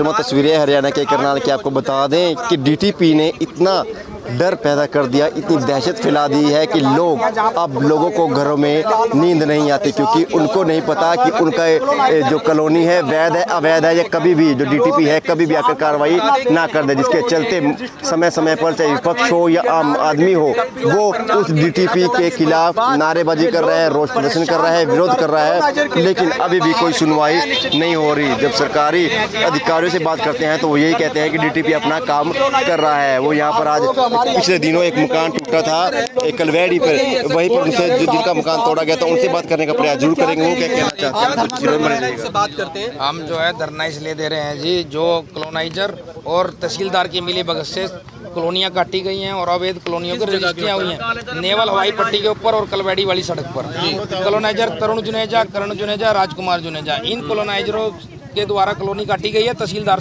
तस्वीरें हरियाणा के करनाल की आपको बता दें कि डीटीपी ने इतना डर पैदा कर दिया, इतनी दहशत फैला दी है कि अब लोगों को घरों में नींद नहीं आती, क्योंकि उनको नहीं पता कि उनका जो कॉलोनी है वैध है अवैध है, या कभी भी जो डीटीपी है कभी भी आकर कार्रवाई ना कर दे, जिसके चलते समय समय पर चाहे विपक्ष हो या आम आदमी हो वो उस डीटीपी के खिलाफ नारेबाजी कर रहे हैं, रोष प्रदर्शन कर रहा है, विरोध कर रहा है, लेकिन अभी भी कोई सुनवाई नहीं हो रही। जब सरकारी अधिकारियों से बात करते हैं तो वो यही कहते हैं कि डीटीपी अपना काम कर रहा है। वो यहाँ पर आज पिछले दिनों एक मकान टूटा था एक कलवेड़ी पर, वहीं पर उनसे जिनका मकान तोड़ा गया था उनसे बात करने का प्रयास जरूर करेंगे। वो क्या कहना चाहते हैं बात करते हैं। हम जो है धरना इसलिए दे रहे हैं जी, जो कॉलोनाइजर और तहसीलदार की मिली भगत से कॉलोनियाँ काटी गई हैं और अवैध कॉलोनियों की रजिस्ट्रियाँ हुई हैं नेवल हवाई पट्टी के ऊपर और कलवेड़ी वाली सड़क पर। कॉलोनाइजर तरुण जुनेजा, करण जुनेजा, राजकुमार जुनेजा, इन कॉलोनाइजरों के द्वारा कॉलोनी काटी गई है तहसीलदार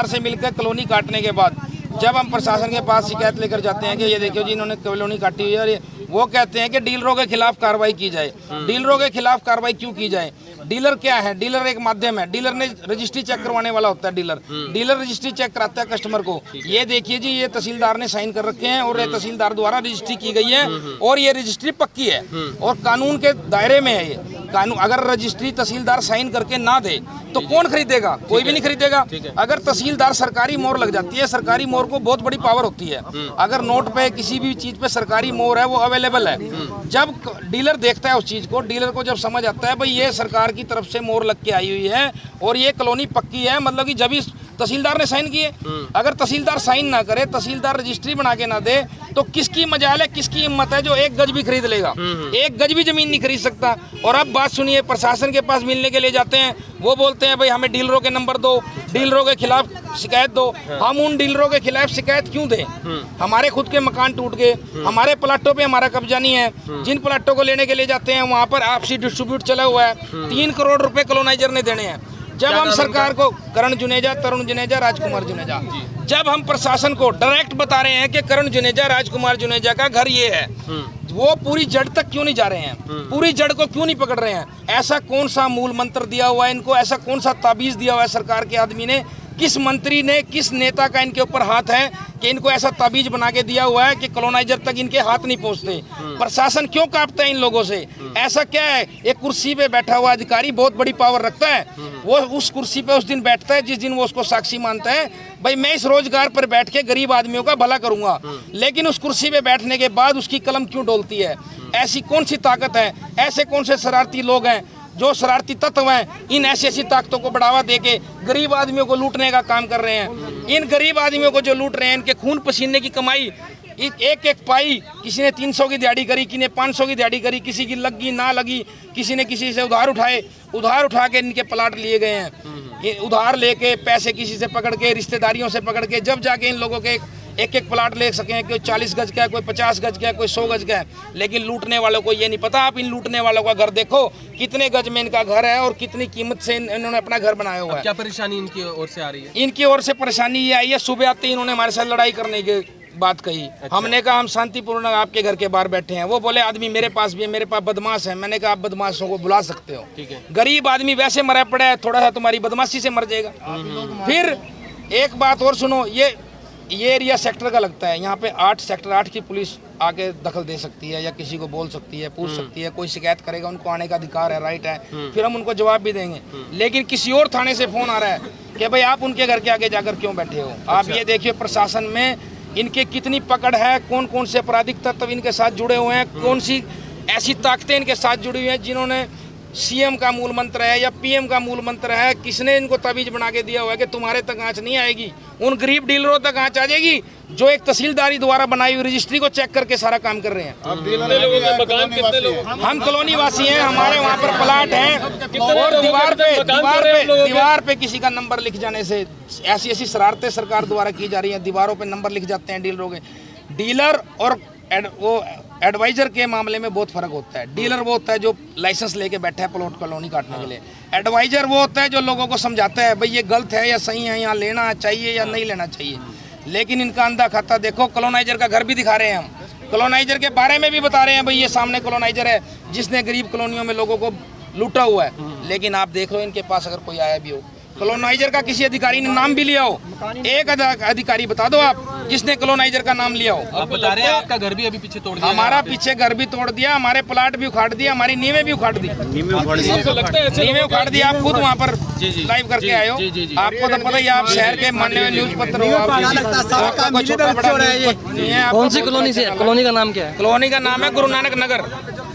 से मिलकर कॉलोनी काटने के बाद जब हम प्रशासन के पास शिकायत लेकर जाते हैं कि ये देखियो जी इन्होंने कॉलोनी काटी हुई है, और वो कहते हैं कि डीलरों के खिलाफ कार्रवाई की जाए। डीलरों के खिलाफ कार्रवाई क्यों की जाए? डीलर क्या है? डीलर एक माध्यम है। डीलर ने रजिस्ट्री चेक करवाने वाला होता है। डीलर रजिस्ट्री चेक कराता है कस्टमर को। ये देखिए जी, ये तहसीलदार ने साइन कर रखे हैं और ये तहसीलदार द्वारा रजिस्ट्री की गई है और ये रजिस्ट्री पक्की है और कानून के दायरे में है। ये कानून, अगर रजिस्ट्री तहसीलदार साइन करके ना दे तो कौन खरीदेगा? कोई भी नहीं खरीदेगा। अगर तहसीलदार सरकारी मोहर लग जाती है, सरकारी मोहर को बहुत बड़ी पावर होती है। अगर नोट पे किसी भी चीज पे सरकारी मोहर है वो अवेलेबल है। जब डीलर देखता है उस चीज को, डीलर को जब समझ आता है भाई ये सरकार की तरफ से मोहर लग के आई हुई है और ये कॉलोनी पक्की है, मतलब कि जब इस तहसीलदार ने साइन किए। अगर तहसीलदार साइन ना करे, तहसीलदार रजिस्ट्री बना के ना दे, तो किसकी मजाल है, किसकी हिम्मत है जो एक गज भी खरीद लेगा? एक गज भी जमीन नहीं खरीद सकता। और अब बात सुनिए, प्रशासन के पास मिलने के लिए जाते हैं, वो बोलते हैं भाई हमें डीलरों के नंबर दो, डीलरों के खिलाफ शिकायत दो। हम उन डीलरों के खिलाफ शिकायत क्यों दें? हमारे खुद के मकान टूट गए, हमारे प्लाटों पे हमारा कब्जा नहीं है। जिन प्लाटों को लेने के लिए जाते हैं वहाँ पर आपसी डिस्ट्रीब्यूट चला हुआ है। 3 करोड़ रुपए कॉलोनाइजर ने देने हैं। जब हम सरकार को, करण जुनेजा, तरुण जुनेजा, राजकुमार जुनेजा, जब हम प्रशासन को डायरेक्ट बता रहे हैं कि करण जुनेजा, राजकुमार जुनेजा का घर ये है, वो पूरी जड़ तक क्यों नहीं जा रहे हैं? पूरी जड़ को क्यों नहीं पकड़ रहे हैं? ऐसा कौन सा मूल मंत्र दिया हुआ है इनको? ऐसा कौन सा ताबीज दिया हुआ है सरकार के आदमी ने? किस मंत्री ने, किस नेता का इनके ऊपर हाथ है कि इनको ऐसा ताबीज बना के दिया हुआ है कि कॉलोनाइजर तक इनके हाथ नहीं पहुंचते? प्रशासन क्यों कांपता है इन लोगों से? ऐसा क्या है? एक कुर्सी पे बैठा हुआ अधिकारी बहुत बड़ी पावर रखता है, वो उस कुर्सी पे उस दिन बैठता है जिस दिन वो उसको साक्षी मानता है, भाई मैं इस रोजगार पर बैठ के गरीब आदमियों का भला करूंगा। लेकिन उस कुर्सी पे बैठने के बाद उसकी कलम क्यों डोलती है? ऐसी कौन सी ताकत है? ऐसे कौन से शरारती लोग हैं जो शरारती तत्व हैं, इन ऐसी ताकतों को बढ़ावा देके गरीब आदमियों को लूटने का काम कर रहे हैं? इन गरीब आदमियों को जो लूट रहे हैं, इनके खून पसीने की कमाई, एक पाई, किसी ने 300 की दिहाड़ी करी, किसी ने 500 की दिहाड़ी करी, किसी की लगी ना लगी, किसी ने किसी से उधार उठा के इनके प्लाट लिए गए हैं। ये उधार लेके, पैसे किसी से पकड़ के, रिश्तेदारियों से पकड़ के, जब जाके इन लोगों के एक प्लाट ले सकें। कोई 40 गज का है, कोई 50 गज का है, कोई 100 गज का है। लेकिन लूटने वालों को ये नहीं पता। आप इन लूटने वालों का घर देखो, कितने गज में इनका घर है और कितनी कीमत से इन्होंने अपना घर बनाया हुआ है। क्या परेशानी इनकी ओर से आ रही है? इनकी ओर से परेशानी ये आई है, सुबह आते ही इन्होंने हमारे साथ लड़ाई करने की बात कही। अच्छा। हमने कहा हम शांतिपूर्ण आपके घर के बाहर बैठे हैं। वो बोले आदमी मेरे पास भी है, मेरे पास बदमाश है। मैंने कहा आप बदमाशों को बुला सकते हो, ठीक है। गरीब आदमी वैसे मरा पड़ा है, थोड़ा सा तुम्हारी बदमाशी से मर जाएगा। फिर एक बात और सुनो, ये एरिया सेक्टर का लगता है। यहाँ पे सेक्टर 8 की पुलिस आके दखल दे सकती है या किसी को बोल सकती है, पूछ सकती है। कोई शिकायत करेगा, उनको आने का अधिकार है, राइट है। फिर हम उनको जवाब भी देंगे। लेकिन किसी और थाने से फोन आ रहा है कि भाई आप उनके घर के आगे जाकर क्यों बैठे हो? आप ये देखिए प्रशासन में इनके कितनी पकड़ है, कौन कौन से आपराधिक तत्व इनके साथ जुड़े हुए हैं, कौन सी ऐसी ताकतें इनके साथ जुड़ी हुई हैं जिन्होंने सीएम का मूल मंत्र है या पीएम का मूल मंत्र है, किसने इनको तवीज बना के दिया हुआ है कि तुम्हारे तक आंच नहीं आएगी, उन गरीब डीलरों तक आंच आ जाएगी जो एक तहसीलदारी द्वारा बनाई हुई रजिस्ट्री को चेक करके सारा काम कर रहे हैं। हम कॉलोनी वासी हैं, हमारे वहाँ पर प्लाट हैं और दीवार पे किसी का नंबर लिख जाने से ऐसी शरारतें सरकार द्वारा की जा रही हैं। दीवारों पे नंबर लिख जाते हैं डीलरों के। डीलर और वो एडवाइजर के मामले में बहुत फर्क होता है। डीलर वो होता है जो लाइसेंस लेके बैठा है प्लॉट कॉलोनी काटने के लिए। एडवाइजर वो होता है जो लोगों को समझाता है भाई ये गलत है या सही है, यहाँ लेना चाहिए या नहीं लेना चाहिए। लेकिन इनका अंधा खाता देखो। कॉलोनाइजर का घर भी दिखा रहे हैं हम, कॉलोनाइजर के बारे में भी बता रहे हैं भाई ये सामने कॉलोनाइजर है जिसने गरीब कॉलोनियों में लोगों को लूटा हुआ है। लेकिन आप देख लो इनके पास अगर कोई आया भी हो, कॉलोनाइजर का किसी अधिकारी ने नाम भी लिया हो? एक अधिकारी बता दो आप जिसने कॉलोनाइजर का नाम लिया हो। आप बता रहे हैं आपका घर भी अभी पीछे तोड़ दिया। हमारा पीछे घर भी तोड़ दिया, हमारे प्लाट भी उखाड़ दिया, हमारी नींवें भी उखाड़ दी। नींवें उखाड़ दी। आप खुद वहाँ पर लाइव करके आए हो, आपको तो पता ही, आप शहर के मानने हुए न्यूज पत्र हो। कौन सी कॉलोनी से? कॉलोनी का नाम क्या है? कॉलोनी का नाम है गुरु नानक नगर।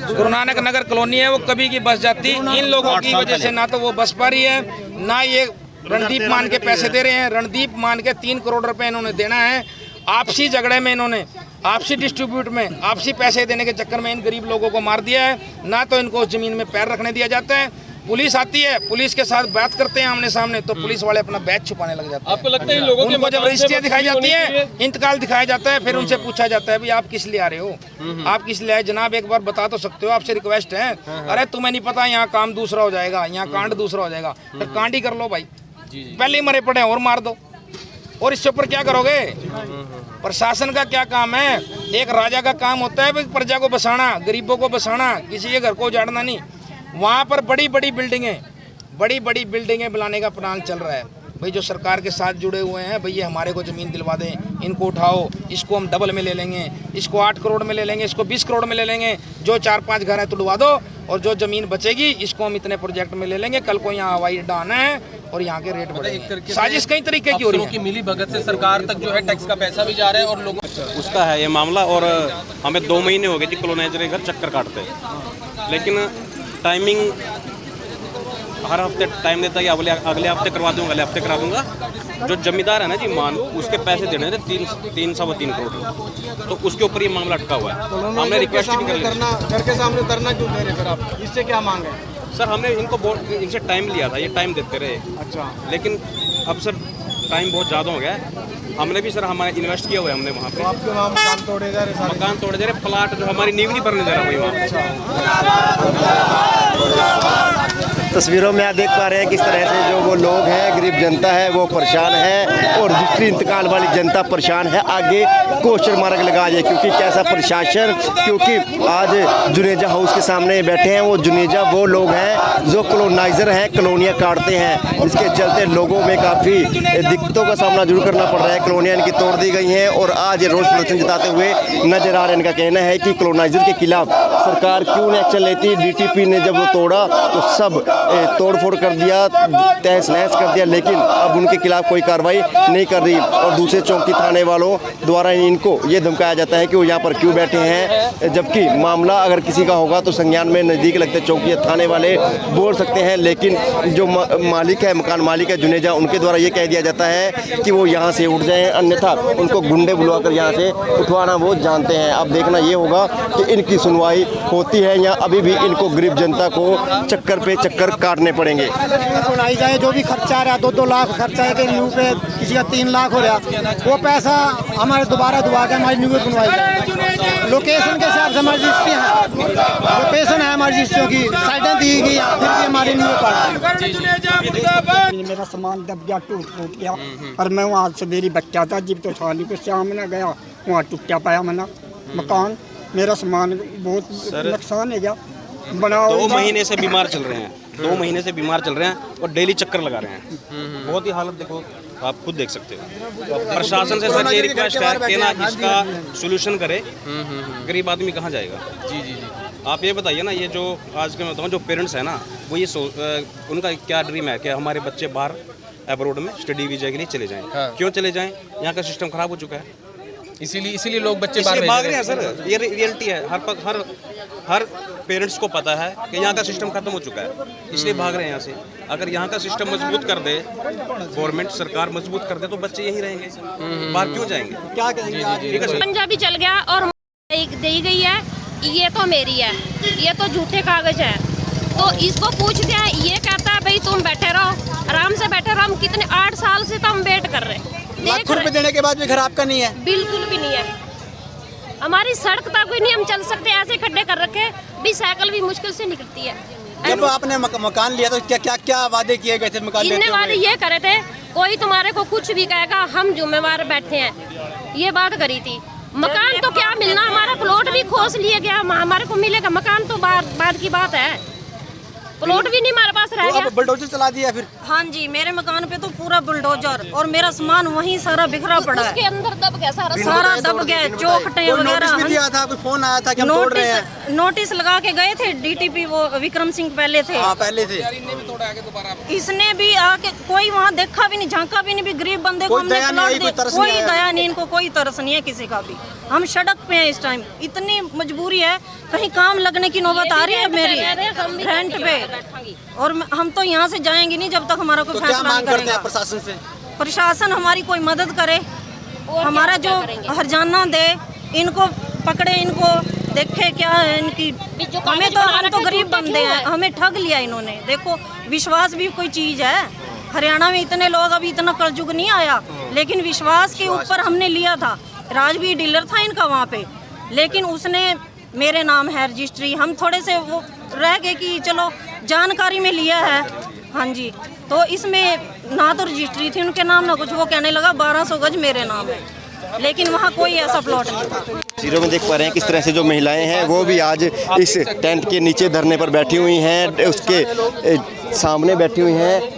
गुरु नानक नगर कॉलोनी है। वो कभी की बस जाती, इन लोगों की वजह से ना तो वो बस पा रही है, ना ये रणदीप मान के पैसे दे रहे हैं। रणदीप मान के 3 करोड़ रुपए इन्होंने देना है। आपसी झगड़े में इन्होंने, आपसी डिस्ट्रीब्यूट में, आपसी पैसे देने के चक्कर में इन गरीब लोगों को मार दिया है। ना तो इनको उस जमीन में पैर रखने दिया जाता है। पुलिस आती है, पुलिस के साथ बात करते हैं आमने सामने, तो पुलिस वाले अपना बैच छुपाने लग जाते हैं। आपको लगता है इन लोगों उनको जब रजिस्ट्रियाँ दिखाई जाती है, इंतकाल दिखाया जाता है, फिर उनसे पूछा जाता है भाई आप किस लिए आ रहे हो, आप किस लिए आए जनाब, एक बार बता तो सकते हो, आपसे रिक्वेस्ट है। अरे तुम्हें नहीं पता, यहाँ काम दूसरा हो जाएगा, यहाँ कांड दूसरा हो जाएगा। फिर कांड ही कर लो भाई, पहले ही मरे पड़े और मार दो। और इससे ऊपर क्या करोगे? प्रशासन का क्या काम है? एक राजा का काम होता है प्रजा को बसाना, गरीबों को बसाना, किसी के घर को उजाड़ना नहीं। वहाँ पर बड़ी बड़ी बिल्डिंगें बनाने का प्लान चल रहा है भाई। जो सरकार के साथ जुड़े हुए हैं, भाई ये हमारे को ज़मीन दिलवा दें, इनको उठाओ, इसको हम डबल में ले लेंगे, इसको 8 करोड़ में ले लेंगे, इसको 20 करोड़ में ले लेंगे, जो 4-5 घर है तुड़वा दो, और जो ज़मीन बचेगी इसको हम इतने प्रोजेक्ट में ले लेंगे। कल को यहाँ हवाई अड्डा आना है और यहाँ के रेट बढ़ेंगे। साजिश कई तरीके की हो रही है। मिली भगत से सरकार तक जो है टैक्स का पैसा भी जा रहा है और लोगों उसका है ये मामला। और हमें 2 महीने हो गए जी कॉलोनाइजर के घर चक्कर काटते, लेकिन टाइमिंग हर हफ्ते टाइम देता है कि अगले हफ्ते करवा दूंगा, अगले हफ्ते करा दूंगा। जो जमींदार है ना जी मान, उसके पैसे देने थे 3 सवा 3 करोड़, तो उसके ऊपर ये मामला अटका हुआ है। हमने रिक्वेस्ट भी कर लिया, घर के सामने धरना क्यों दे रहे फिर आप? इससे क्या मांग है? सर हमने इनसे टाइम लिया था, ये टाइम देते रहे। अच्छा, लेकिन अब सर टाइम बहुत ज़्यादा हो गया है। हमने भी सर हमारा इन्वेस्ट किया हुआ है हमने वहाँ पे। आपके वहाँ मकान तोड़े जा रहे सारे? मकान तोड़े जा रहे, प्लाट जो हमारी नींव नहीं भरने दे रहा वही वहाँ। तस्वीरों में आप देख पा रहे हैं किस तरह से जो वो लोग हैं, गरीब जनता है वो परेशान है, और रजिस्ट्री इंतकाल वाली जनता परेशान है। आगे क्वेश्चन मार्क लगा दिए, क्योंकि कैसा प्रशासन, क्योंकि आज जुनेजा हाउस के सामने बैठे हैं वो जुनेजा वो लोग हैं जो कॉलोनाइजर हैं, कॉलोनियाँ काटते हैं, जिसके चलते लोगों में काफ़ी दिक्कतों का सामना जरूर करना पड़ रहा है। कॉलोनियाँ इनकी तोड़ दी गई हैं और आज ये रोष प्रदर्शन जताते हुए नजर आ रहे हैं। इनका कहना है कि कॉलोनाइजर के खिलाफ सरकार क्यों नहीं एक्शन लेती। डीटीपी ने जब वो तोड़ा तो सब तोड़ फोड़ कर दिया, तहस नहस कर दिया, लेकिन अब उनके खिलाफ कोई कार्रवाई नहीं कर रही। और दूसरे चौकी थाने वालों द्वारा इनको ये धमकाया जाता है कि वो यहाँ पर क्यों बैठे हैं, जबकि मामला अगर किसी का होगा तो संज्ञान में नज़दीक लगते चौकी थाने वाले बोल सकते हैं। लेकिन जो मालिक है, मकान मालिक है जुनेजा, उनके द्वारा ये कह दिया जाता है कि वो यहाँ से उठ जाएं, अन्यथा उनको गुंडे बुलवाकर यहाँ से उठवाना वो जानते हैं। अब देखना ये होगा कि इनकी सुनवाई होती है या अभी भी इनको गरीब जनता को चक्कर पे चक्कर काटने पड़ेंगे। बनाई जाए, जो भी खर्चा आ रहा है, 2-2 लाख खर्चा है, न्यू पे किसी का 3 लाख हो रहा, वो पैसा हमारे दोबारा के हमारी न्यू बनवाई जाए। लोकेशन के हिसाब से हमारी रजिस्ट्री है, लोकेशन है हमारी रजिस्ट्रियों की, साइडें दी गई, फिर भी हमारी न्यू पड़ा। मेरा सामान दब गया, टूट गया, और मैं वहाँ से मेरी बच्चा था जिब तो थाली को सामने गया, वहाँ टूटा पाया मना मकान, मेरा सामान बहुत नुकसान है गया। 2 महीने से बीमार चल रहे हैं, 2 महीने से बीमार चल रहे हैं और डेली चक्कर लगा रहे हैं। बहुत ही हालत देखो, आप खुद देख सकते हो। प्रशासन से सर ये रिक्वेस्ट है कि ना इसका सोल्यूशन करे। गरीब आदमी कहाँ जाएगा? जी जी जी। आप ये बताइए ना, ये जो आज के मैं बताऊँ जो पेरेंट्स हैं ना, वो ये उनका क्या ड्रीम है कि हमारे बच्चे बाहर अब्रॉड में स्टडी वीजा के लिए चले जाएं। हाँ। क्यों चले जाएं? यहाँ का सिस्टम खराब हो चुका है, इसीलिए लोग बच्चे भाग रहे हैं सर। ये रियलिटी है, हर पेरेंट्स को पता है कि यहाँ का सिस्टम खत्म हो चुका है, इसलिए भाग रहे हैं यहाँ से। अगर यहाँ का सिस्टम मजबूत कर दे, गवर्नमेंट सरकार मजबूत कर दे, तो बच्चे यहीं रहेंगे, बाहर क्यों जाएंगे? क्या कहेंगे? पंजाबी चल गया और दी गई है, ये तो मेरी है, ये तो झूठे कागज है, तो इसको पूछते हैं, ये कहता है भाई तुम बैठे रहो, आराम से बैठे रहो। हम कितने 8 साल से तो हम वेट कर रहे हैं, लाख रुपए देने के बाद भी घर आपका नहीं है? बिल्कुल भी नहीं है। हमारी सड़क तक भी नहीं हम चल सकते, ऐसे खड्डे कर रखे भी, साइकिल भी मुश्किल से निकलती है। जब आपने मकान लिया तो क्या वादे किए गए थे मकान लेते इनने वादे ये करे थे, कोई तुम्हारे को कुछ भी कहेगा हम जिम्मेवार बैठे हैं, ये बात करी थी। मकान तो क्या मिलना, हमारा प्लॉट भी खोस लिया गया, हमारे को मिलेगा मकान तो बाद की बात है, प्लॉट भी नहीं हमारे पास रह गया। बुलडोजर चला दिया फिर? हाँ जी, मेरे मकान पे तो पूरा बुलडोजर और मेरा सामान वहीं सारा बिखरा पड़ा है। उसके अंदर दब गया सारा दब गया, चौखटे वगैरह। दिया था, कोई फोन आया था कि हम तोड़ रहे हैं। नोटिस लगा के गए थे डीटीपी, वो विक्रम सिंह पहले थे। हाँ, पहले थे। इसने भी आके कोई वहाँ देखा भी नहीं, झांका भी नहीं, भी गरीब बंदे को हमने कोई दया नहीं, इनको कोई तरस नहीं है किसी का भी। हम सड़क पे हैं इस टाइम, इतनी मजबूरी है, कहीं काम लगने की नौबत आ रही है मेरी रेंट पे, और हम तो यहाँ से जाएंगे नहीं जब तक हमारा कोई फैसला नहीं करेगा। प्रशासन से प्रशासन हमारी कोई मदद करे, हमारा जो हर्जाना दे, इनको पकड़े, इनको देखे क्या है इनकी। हम तो गरीब बंदे हैं, हमें ठग लिया इन्होंने। देखो, विश्वास भी कोई चीज़ है। हरियाणा में इतने लोग, अभी इतना कलयुग नहीं आया, लेकिन विश्वास के ऊपर हमने लिया था। राजवीर डीलर था इनका वहाँ पे, लेकिन उसने मेरे नाम है रजिस्ट्री। हम थोड़े से वो रह गए कि चलो जानकारी में लिया है, हाँ जी, तो इसमें ना तो रजिस्ट्री थी उनके नाम ना कुछ। वो कहने लगा 1200 गज मेरे नाम है, लेकिन वहाँ कोई ऐसा प्लॉट नहीं था। तस्वीरों में देख पा रहे हैं किस तरह से जो महिलाएं हैं वो भी आज इस टेंट के नीचे धरने पर बैठी हुई हैं, उसके सामने बैठी हुई हैं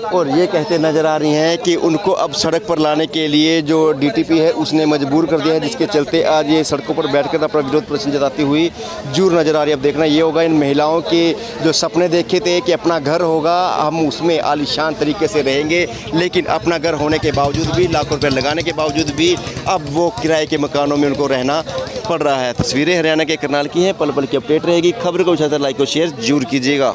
और ये कहते नज़र आ रही हैं कि उनको अब सड़क पर लाने के लिए जो डीटीपी है उसने मजबूर कर दिया है, जिसके चलते आज ये सड़कों पर बैठकर अपना विरोध प्रदर्शन जताती हुई जरूर नज़र आ रही है। अब देखना ये होगा इन महिलाओं के जो सपने देखे थे कि अपना घर होगा, हम उसमें आलीशान तरीके से रहेंगे, लेकिन अपना घर होने के बावजूद भी, लाखों रुपये लगाने के बावजूद भी अब वो किराए के मकानों में उनको रहना पड़ रहा है। तस्वीरें हरियाणा के करनाल की हैं। पल पल की अपडेट रहेगी। खबर को लाइक और शेयर जरूर कीजिएगा।